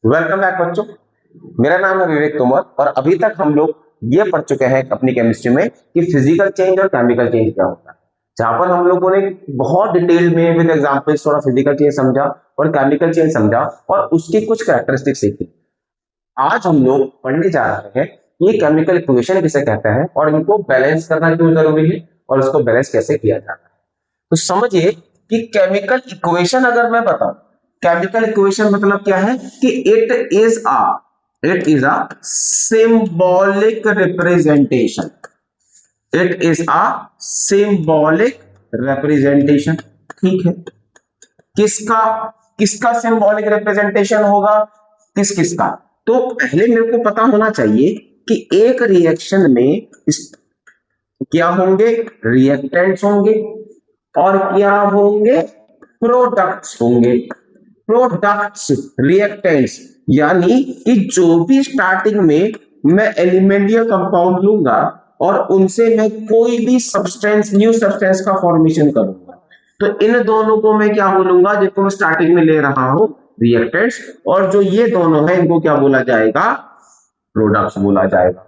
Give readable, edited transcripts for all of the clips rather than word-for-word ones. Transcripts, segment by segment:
Welcome back बच्चों। मेरा नाम है विवेक तोमर और अभी तक हम लोग ये पढ़ चुके हैं अपनी केमिस्ट्री में कि फिजिकल चेंज और केमिकल चेंज क्या होता है, जहां पर हम लोगों ने बहुत डिटेल में विद एग्जांपल्स थोड़ा फिजिकल चेंज समझा और केमिकल चेंज समझा और उसकी कुछ कैरेक्टरिस्टिक्स सीखी। आज हम लोग पढ़ने जा रहे हैं ये केमिकल इक्वेशन किसे कहते हैं और इनको बैलेंस करना क्यों जरूरी है और उसको बैलेंस कैसे किया जाता है। तो समझिए कि केमिकल इक्वेशन अगर मैं बताऊं, केमिकल इक्वेशन मतलब क्या है कि it is a symbolic representation. It is a symbolic representation. ठीक है, किसका किसका सिंबॉलिक रिप्रेजेंटेशन होगा, किस किसका। तो पहले मेरे को पता होना चाहिए कि एक रिएक्शन में क्या होंगे, रिएक्टेंट्स होंगे और क्या होंगे, प्रोडक्ट्स होंगे। प्रोडक्ट्स, रिएक्टेंट्स यानी कि जो भी स्टार्टिंग में मैं एलिमेंट या कंपाउंड लूंगा और उनसे मैं कोई भी सब्सटेंस, न्यू सब्सटेंस का फॉर्मेशन करूंगा, तो इन दोनों को मैं क्या बोलूंगा, जिनको मैं स्टार्टिंग में ले रहा हूं रिएक्टेंट्स, और जो ये दोनों है इनको क्या बोला जाएगा, प्रोडक्ट्स बोला जाएगा।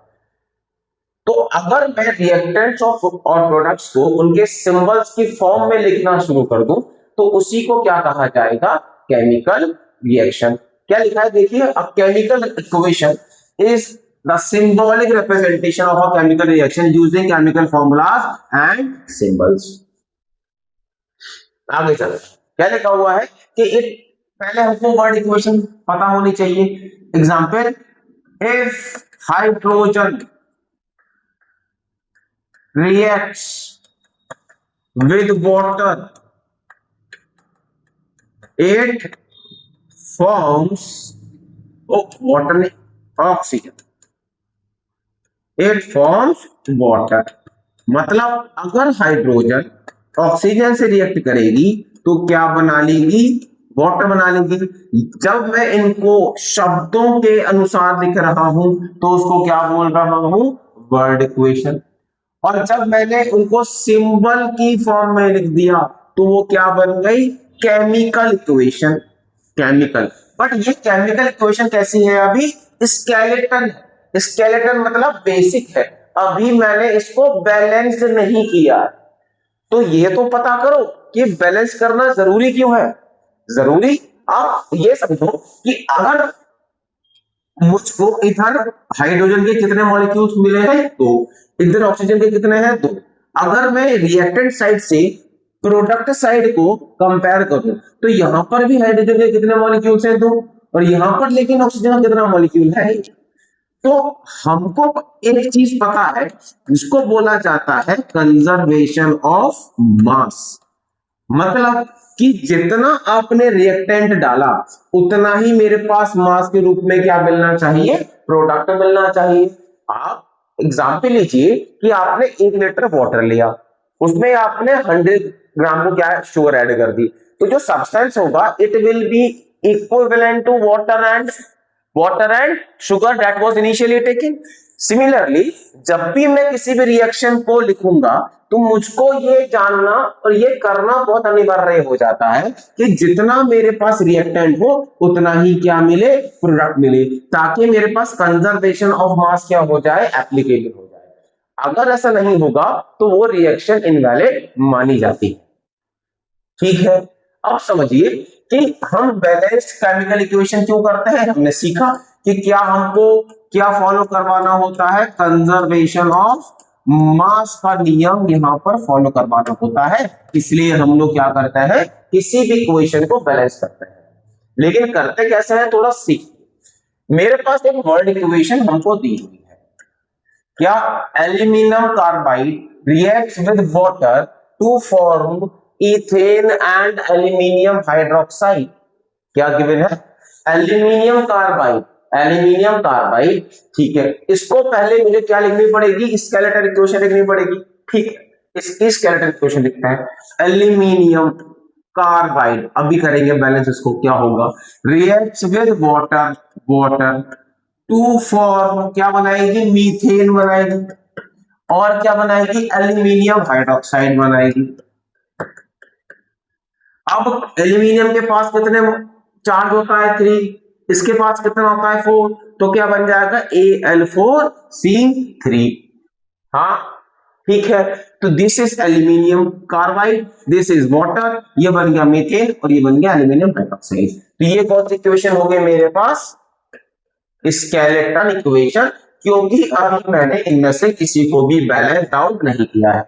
तो अगर मैं रिएक्टेंट्स और प्रोडक्ट्स को उनके सिंबल्स की फॉर्म में लिखना शुरू कर दूं तो उसी को क्या कहा जाएगा, केमिकल रिएक्शन। क्या लिखा है देखिए, a chemical equation is the symbolic representation of a chemical reaction using chemical formulas and symbols. आगे चलो, क्या लिखा हुआ है कि इट, पहले हमको वर्ड इक्वेशन पता होनी चाहिए। Example, if hydrogen reacts with water, it forms, water ने ऑक्सीजन, it forms water। मतलब अगर हाइड्रोजन ऑक्सीजन से रिएक्ट करेगी तो क्या बना लेगी, वाटर बना लेगी। जब मैं इनको शब्दों के अनुसार लिख रहा हूं तो उसको क्या बोल रहा हूं, वर्ड इक्वेशन। और जब मैंने उनको सिंबल की फॉर्म में लिख दिया तो वो क्या बन गई, केमिकल इक्वेशन। केमिकल, बट ये केमिकल इक्वेशन कैसी है, अभी स्केलेटन। स्केलेटन मतलब बेसिक है, अभी मैंने इसको बैलेंस नहीं किया। तो ये तो पता करो कि बैलेंस करना जरूरी क्यों है। जरूरी, आप ये समझो कि अगर मुझको इधर हाइड्रोजन के कितने मॉलिक्यूल्स मिले हैं, दो, इधर ऑक्सीजन के कितने हैं, दो। अगर मैं रिएक्टेंट साइड से प्रोडक्ट साइड को कंपेयर करूं तो यहां पर भी हाइड्रोजन के कितने मॉलिक्यूल्स हैं, दो, और यहां पर लेकिन ऑक्सीजन का कितना मॉलिक्यूल है। तो हमको एक चीज पता है, जिसको बोला जाता है कंजर्वेशन ऑफ मास। मतलब कि जितना आपने रिएक्टेंट डाला उतना ही मेरे पास मास के रूप में क्या मिलना चाहिए, प्रोडक्ट मिलना चाहिए। आप एग्जांपल लीजिए कि आपने 1 लीटर वाटर लिया, उसमें आपने 100 ग्राम को क्या शुगर ऐड कर दी, तो जो सब्सटेंस होगा it will be equivalent to water and sugar that was initially taking. Similarly जब भी मैं किसी भी रिएक्शन को लिखूंगा तो मुझको ये जानना और ये करना बहुत अनिवार्य हो जाता है कि जितना मेरे पास रिएक्टेंट हो उतना ही क्या मिले, प्रोडक्ट मिले, ताकि मेरे पास कंजर्वेशन ऑफ मास क्या हो जाए, एप्लीकेबल हो जाए। अगर ऐसा नहीं होगा तो वो रिएक्शन इनवैलिड मानी जाती है। ठीक है, अब समझिए कि हम बैलेंस्ड केमिकल इक्वेशन क्यों करते हैं। हमने सीखा कि क्या हमको क्या फॉलो करवाना होता है, कंजर्वेशन ऑफ मास का नियम यहां पर फॉलो करवाना होता है। इसलिए हम लोग क्या करते हैं, किसी भी इक्वेशन को बैलेंस करते हैं। लेकिन करते कैसे हैं, थोड़ा सीख। मेरे पास एक वर्ड इक्वेशन हमको दी हुई है, क्या, aluminium carbide reacts with water to form ethane and aluminium hydroxide. क्या गिवन है, एल्यूमिनियम कार्बाइड, एल्यूमिनियम कार्बाइड। ठीक है, इसको पहले मुझे क्या लिखनी पड़ेगी, स्केलेटन इक्वेशन लिखनी पड़ेगी। ठीक है, इसकी स्केलेटन इक्वेशन लिखना है, एल्यूमिनियम कार्बाइड। अभी करेंगे बैलेंस, इसको क्या होगा, reacts with water to form, क्या बनाएगी, मीथेन बनाएगी, और क्या बनाएगी, एल्यूमिनियम हाइड्रोक्साइड बनाएगी। अब एल्यूमिनियम के पास कितने चार्ज होता है, 3, इसके पास कितना होता है 4, तो क्या बन जाएगा Al4C3। हाँ ठीक है, तो this is aluminium carbide, this is water, ये बन गया मीथेन और ये बन गया एल्यूमिनियम हाइड्रोक्साइड। तो ये कौन सी इक्वेशन हो गई मेरे पास, स्केलेटन इक्वेशन, क्योंकि अभी मैंने इनमें से किसी को भी बैलेंस आउट नहीं किया है।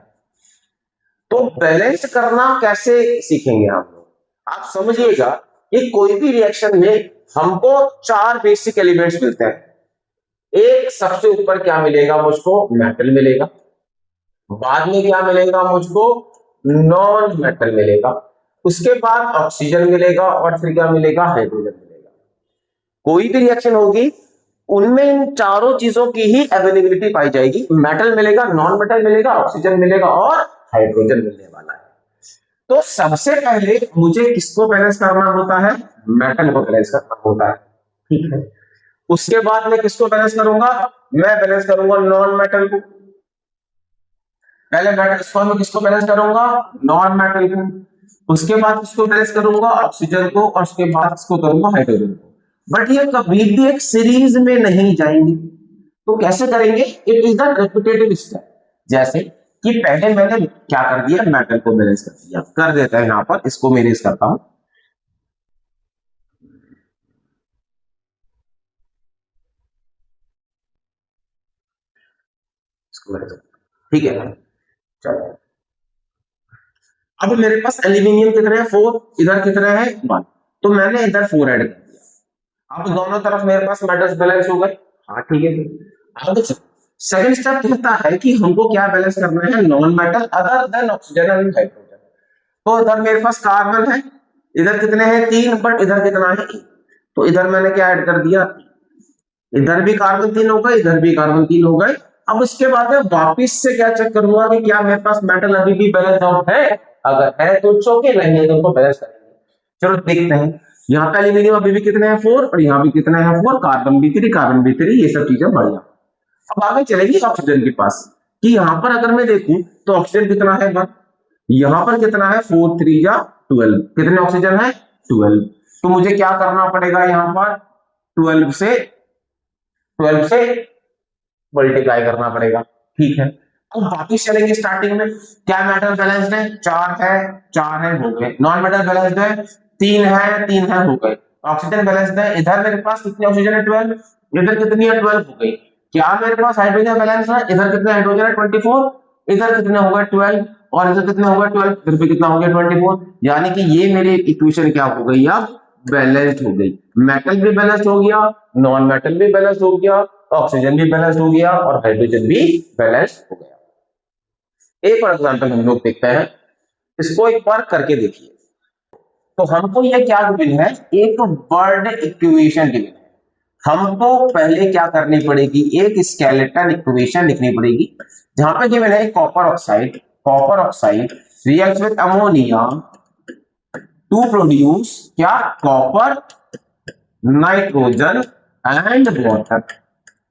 तो बैलेंस करना कैसे सीखेंगे हम लोग, आप समझिएगा कि कोई भी रिएक्शन में हमको 4 बेसिक एलिमेंट्स मिलते हैं। एक सबसे ऊपर क्या मिलेगा मुझको, मेटल मिलेगा, बाद में क्या मिलेगा मुझको, नॉन मेटल मिलेगा, उसके बाद ऑक्सीजन मिलेगा और फिर क्या मिलेगा, हाइड्रोजन मिलेगा। कोई भी रिएक्शन होगी उनमें इन चारों चीजों की ही अवेलेबिलिटी पाई जाएगी, मेटल मिलेगा, नॉन मेटल मिलेगा, ऑक्सीजन मिलेगा और हाइड्रोजन मिलने वाला है। तो सबसे पहले मुझे किसको बैलेंस करना होता है, मेटल को बैलेंस करना होता है, ठीक है। उसके बाद मैं किसको बैलेंस करूंगा, मैं बैलेंस करूंगा नॉन मेटल को। पहले मेटल स्कोर में किसको बैलेंस करूंगा, नॉन मेटल को, उसके बाद किसको बैलेंस करूंगा, ऑक्सीजन को, और उसके बाद किसको करूंगा, हाइड्रोजन को। बट ये कभी भी एक सीरीज में नहीं जाएंगे, तो कैसे करेंगे, it is the repetitive step. जैसे कि पहले मैंने क्या कर दिया, मेटल को बैलेंस कर दिया, कर देता है यहां पर, इसको मैं इरेज करता हूं। ठीक है, चलो अब मेरे पास एल्यूमिनियम कितने हैं 4, इधर कितने हैं 1, तो मैंने इधर 4 ऐड कर दिया। अब दोनों तरफ मेरे पास मेटल्स बैलेंस हो गए, हाँ ठीक है। अब सेकंड स्टेप कहता है कि हमको क्या बैलेंस करना है, non metal other than oxygen and hydrogen. तो इधर मेरे पास कार्बन है, इधर कितने हैं 3, बट इधर कितना है 1, तो इधर मैंने क्या ऐड कर दिया, इधर भी कार्बन 3 हो गए, इधर भी कार्बन 3 हो गए। अब उसके बाद में वापिस से क्या चेक करूंगा कि क्या मेरे पास मेटल अभी भी बैलेंस आउट है, अगर है तो चौके, नहीं है तो उनको बैलेंस करेंगे। चलो देखते हैं, यहाँ पे एल्यूमिनियम अभी भी कितने हैं 4, और यहाँ भी कितने हैं 4, कार्बन भी 3, कार्बन भी 3, ये सब चीजें बढ़िया। अब आगे चलेंगे ऑक्सीजन के पास, कि यहाँ पर अगर मैं देखूं तो ऑक्सीजन कितना है 1, यहाँ पर कितना है 4 3 या 12, कितने ऑक्सीजन है 12। तो मुझे क्या करना पड़ेगा, यहाँ पर 12 से मल्टीप्लाई करना पड़ेगा, ठीक है। अब वापिस चलेंगे स्टार्टिंग में, क्या मेटल बैलेंस्ड है 4 है हो गए, नॉन मेटल बैलेंस्ड है 3 है हो गए, ऑक्सीजन बैलेंस्ड है, इधर मेरे पास कितनी ऑक्सीजन है 12, इधर कितनी है 12 हो गई। क्या मेरे पास हाइड्रोजन बैलेंस है, इधर कितने हाइड्रोजन है 24, इधर कितने हो गए 12, और इधर कितने हो गए 12, इधर भी कितना हो गया 24। यानी कि ये मेरी इक्वेशन क्या हो गई, अब बैलेंस्ड हो गई, मेटल भी बैलेंस्ड हो गया, नॉन मेटल भी बैलेंस्ड हो गया, ऑक्सीजन भी बैलेंस्ड हो गया और हाइड्रोजन भी बैलेंस्ड हो गया। एक और एग्जांपल हम लोग देखते हैं, इसको एक बार करके देखिए। तो हमको ये क्या गिवन है, एक वर्ड इक्वेशन गिवन है। हमको पहले क्या करनी पड़ेगी, एक स्केलेटन इक्वेशन लिखनी पड़ेगी, जहां पे गिवन है copper oxide reacts with ammonia to produce क्या, कॉपर, नाइट्रोजन एंड वाटर,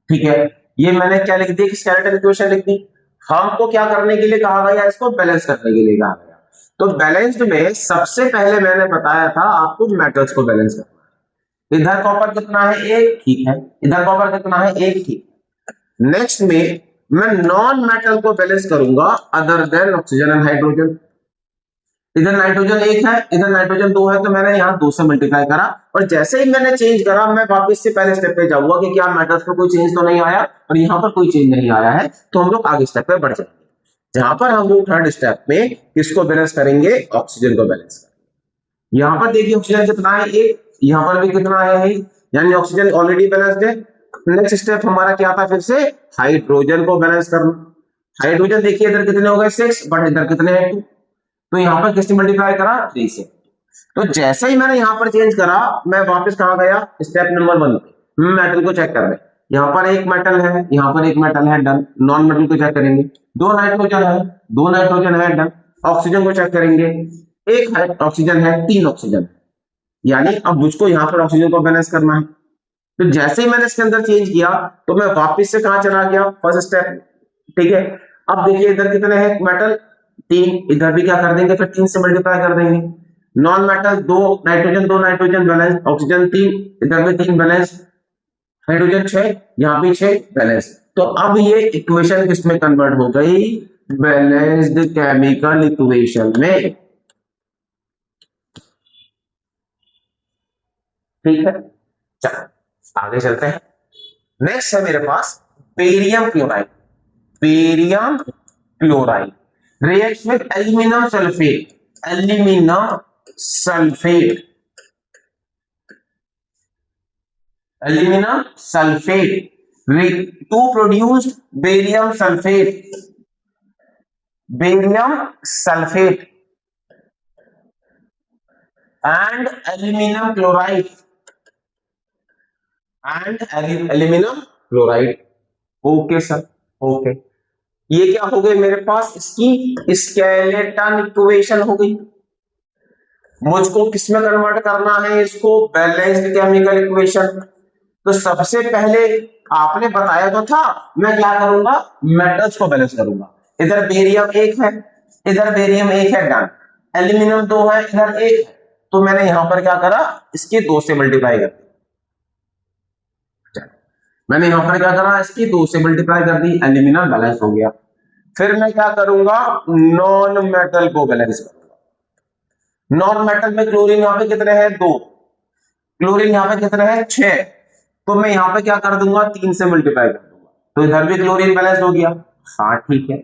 ठीक है। ये मैंने क्या लिख दी, स्केलेटन इक्वेशन लिख दी। हमको क्या करने के लिए कहा गया, इसको बैलेंस करने के लिए कहा गया। तो बैलेंस्ड में सबसे पहले मैंने बताया था आपको मेटल्स को बैलेंस करना है। इधर कॉपर कितना है 1, ठीक है, इधर कॉपर कितना है 1, ठीक। नेक्स्ट में मैं नॉन मेटल को बैलेंस करूंगा other than oxygen and hydrogen. इधर नाइट्रोजन 1 है, इधर नाइट्रोजन 2 है, तो मैंने यहाँ 2 से मल्टीप्लाई करा, और जैसे ही मैंने चेंज करा मैं वापस से पहले स्टेप पे जाऊंगा कि क्या मेटल्स में कोई चेंज तो नहीं आया, और यहाँ पर कोई चेंज नहीं आया है, तो हम लोग आगे स्टेप पे बढ़ जाएंगे, जहां पर हम लोग थर्ड स्टेप में किसको बैलेंस करेंगे, ऑक्सीजन को बैलेंस करेंगे। यहाँ पर देखिए ऑक्सीजन कितना है 1, यहाँ पर भी कितना है, यानी ऑक्सीजन ऑलरेडी बैलेंस्ड है। नेक्स्ट स्टेप हमारा क्या था, फिर से हाइड्रोजन को बैलेंस करना। हाइड्रोजन देखिए इधर कितने हो गए 6, बट इधर कितने हैं 2, तो यहाँ पर किससे मल्टीप्लाई करा 3 से। तो जैसे ही मैंने यहाँ पर चेंज करा, मैं वापस कहाँ गया, स्टेप नंबर 1 पे मेटल को चेक कर रहे, यहाँ पर एक मेटल है, यहाँ पर एक मेटल है, डन। नॉन मेटल को चेक करेंगे, 2 नाइट्रोजन है, डन। ऑक्सीजन को चेक करेंगे, 1 ऑक्सीजन है, 3 ऑक्सीजन, यानी अब मुझको यहाँ पर ऑक्सीजन को बैलेंस करना है। तो जैसे ही मैंने इसके अंदर चेंज किया, तो मैं वापस से कहाँ चला गया, फर्स्ट स्टेप, ठीक है। अब देखिए इधर कितने हैं मेटल 3, इधर भी क्या कर देंगे, फिर 3 से मल्टीप्लाई कर देंगे। नॉन मेटल दो नाइट्रोजन बैलेंस, ऑक्सीजन 3, इधर भी 3 बैलेंस, हाइड्रोजन 6, यहाँ भी 6 बैलेंस। तो अब ये इक्वेशन किसमें कन्वर्ट हो गई? बैलेंस्ड केमिकल इक्वेशन में। ठीक है, चलो आगे चलते हैं। नेक्स्ट है मेरे पास barium chloride. Barium chloride reacts with aluminum sulfate, aluminum sulfate, aluminum sulfate to produce barium sulfate, barium sulfate and aluminum chloride, and aluminum chloride। Okay sir, okay. ये क्या हो गई मेरे पास? इसकी स्केलेटन इक्वेशन हो गई। मुझको किसमें कन्वर्ट करना है इसको? Balanced chemical equation. तो सबसे पहले आपने बताया तो था, मैं क्या करूंगा? मेटल्स को बैलेंस करूंगा। इधर बेरियम 1 है, इधर बेरियम 1 है, डन। एल्यूमिनियम 2 है, इधर 1 है, तो मैंने यहां पर क्या करा? इसकी 2 से मल्टीप्लाई कर दी। मैंने यहां पर क्या करा? इसकी 2 से मल्टीप्लाई कर दी, एल्यूमिनियम बैलेंस हो गया। फिर मैं क्या करूंगा? नॉन मेटल को बैलेंस करूंगा। नॉन मेटल में क्लोरीन यहां पे कितने हैं? 2। क्लोरीन यहां पे कितने हैं? 6। तो मैं यहां पे क्या कर दूंगा? 3 से मल्टीप्लाई कर दूंगा, तो इधर भी क्लोरीन बैलेंस हो गया। हाँ ठीक है।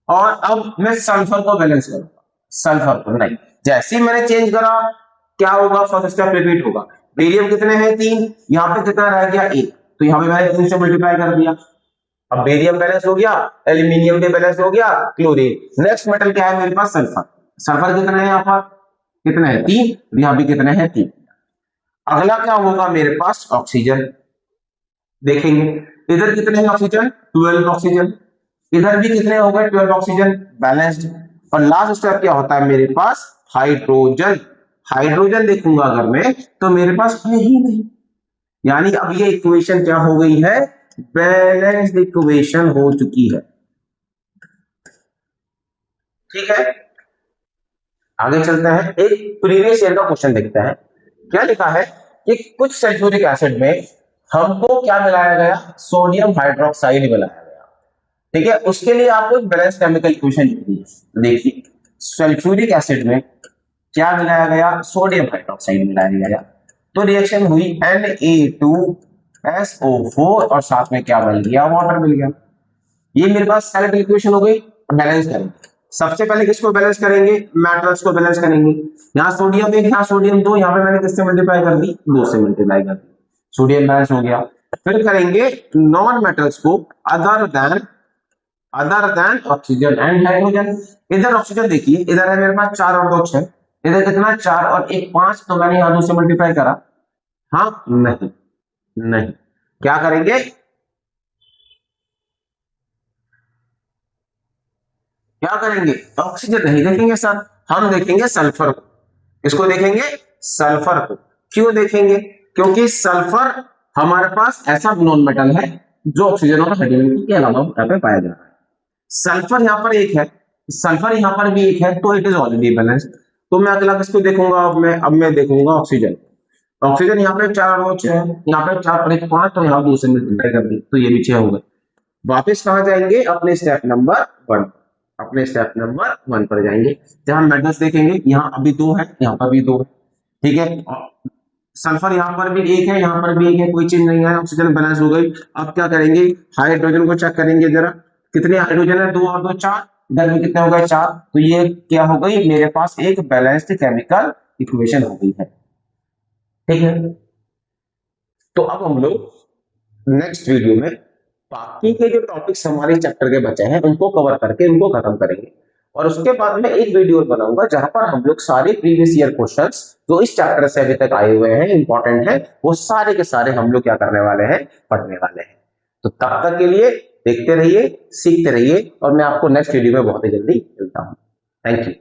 और अब मैं सल्फर को बैलेंस करूंगा। सल्फर को नहीं, जैसे ही मैंने चेंज करा क्या होगा? फर्स्ट स्टेप रिपीट होगा। बेरियम कितने हैं? 3। यहां पे कितना रह गया? 1। तो यहां पे मैंने 3 से मल्टीप्लाई कर दिया। अब बेरियम बैलेंस हो गया, एल्यूमिनियम भी बैलेंस हो गया, क्लोरीन। नेक्स्ट मेटल क्या है मेरे पास? सल्फर। सल्फर कितने हैं यहाँ पर? कितने हैं? 3। यहाँ भी कितने हैं? 3। अगला क्या होगा मेरे पास? ऑक्सीजन। देखेंगे इधर कितने हैं ऑक्सीजन? 12 ऑक्सीजन। इधर भी कितने हो गए? 12 ऑक्सीजन, बैलेंस्ड। और लास्ट स्टेप क्या होता है मेरे पास? हाइड्रोजन। हाइड्रोजन देखूंगा अगर मैं, तो मेरे पास है ही नहीं। यानी अब ये इक्वेशन क्या हो गई है? बैलेंस्ड इक्वेशन हो चुकी है। ठीक है, आगे चलते हैं। एक प्रीवियस ईयर का क्वेश्चन देखते हैं। क्या लिखा है कि कुछ सल्फ्यूरिक एसिड में हमको क्या मिलाया गया? सोडियम हाइड्रोक्साइड मिलाया गया। ठीक है, उसके लिए आपको एक बैलेंस केमिकल इक्वेशन लिखनी है। देखिए सल्फ्यूरिक एसिड में क्या मिलाया गया? सोडियम हाइड्रोक्साइड मिलाया गया। तो रिएक्शन हुई Na2SO4 और साथ में क्या मिल गया? वाटर मिल गया। ये मेरे पास केमिकल इक्वेशन हो गई। बैलेंस करेंगे। सबसे पहले किसको बैलेंस करेंगे? मेटल्स को बैलेंस करेंगे। यहाँ सोडियम 1, यहाँ सोडियम 2, यहाँ पे मैंने किससे मल्टीप्लाई कर दी? 2 से मल्टीप्लाई कर दी। सोडियम बैलेंस हो गया। फिर करेंगे नॉन मेटल्स को, other than oxygen and hydrogen. इधर ऑक्सीजन देखिए, इधर है मेरे पास 4 और 2 6, इधर कितना? 4 और 1 5, तो मैंने यहाँ 2 से मल्टीप्लाई करा। हाँ नहीं, नहीं, क्या करेंगे? क्या करेंगे? ऑक्सीजन नहीं देखेंगे सर, हम देखेंगे सल्फर को। इसको देखेंगे सल्फर को। क्यों देखेंगे? क्योंकि सल्फर हमारे पास ऐसा नॉन मेटल है जो ऑक्सीजन और हाइड्रोजन के अलावा यहाँ पे पाया जा रहा है। सल्फर यहाँ पर एक है, सल्फर यहाँ पर भी एक है, तो इट इज ऑलरेडी बैलेंस्ड। तो मैं अगला किसको देखूंगा? अब मैं देखूंगा ऑक्सीजन। ऑक्सीजन यहाँ पे 4 और 6 है, यहाँ पे 4 और 1 5, तो यहाँ 2 से मल्टीप्लाई कर दी, तो ये भी 6 हो गए। वापस कहाँ जाएंगे? अपने स्टेप नंबर 1। अपने स्टेप नंबर 1 पर जाएंगे, जहां मेटल्स देखेंगे। यहाँ अभी 2 है, यहाँ पर भी 2 है। ठीक है, सल्फर यहाँ पर भी 1 है, यहाँ पर भी 1 है, कोई चीज नहीं है, ऑक्सीजन बैलेंस हो गई। अब क्या करेंगे? हाइड्रोजन को चेक करेंगे जरा, कितने हाइड्रोजन है? 2 और 2 4, इधर भी कितने हो गए? 4। तो ये क्या हो गई? मेरे पास एक बैलेंस्ड केमिकल इक्वेशन हो गई है। ठीक है, तो अब हम लोग नेक्स्ट वीडियो में बाकी के जो टॉपिक्स हमारे चैप्टर के बचे हैं उनको कवर करके उनको खत्म करेंगे। और उसके बाद में एक वीडियो बनाऊंगा जहां पर हम लोग सारे प्रीवियस ईयर क्वेश्चंस जो इस चैप्टर से अभी तक आए हुए हैं, इंपॉर्टेंट है, वो सारे के सारे हम लोग क्या करने वाले हैं? पढ़ने वाले हैं। तो तब तक के लिए देखते रहिए, सीखते रहिए, और मैं आपको नेक्स्ट वीडियो में बहुत ही जल्दी मिलता हूं। Thank you.